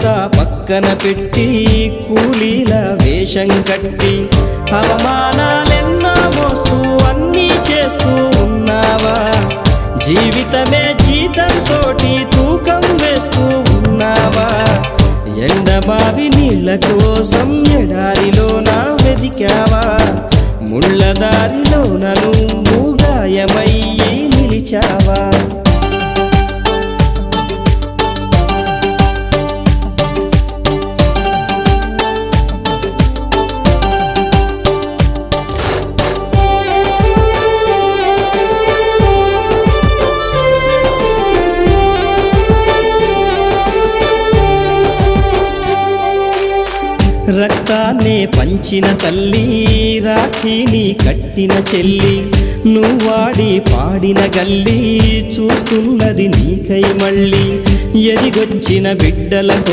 అంతా పక్కన పెట్టి కూలీల వేషం కట్టి అవమానాలెన్నో మోస్తూ అన్నీ చేస్తూ ఉన్నావా? జీవితమే జీతంతోటి తూకం వేస్తూ ఉన్నావా? ఎండమావి నీళ్ళ కోసం ఎడారిలోన వెదికావా? ముళ్ళ దారిలోన నువ్వు గాయమయ్యి నిలిచావా? రక్తాన్నే పంచిన తల్లి, రాఖీని కట్టిన చెల్లి, నువ్వాడి పాడిన గల్లి చూస్తున్నది నీకై మళ్ళీ. ఎదిగొచ్చిన బిడ్డలకు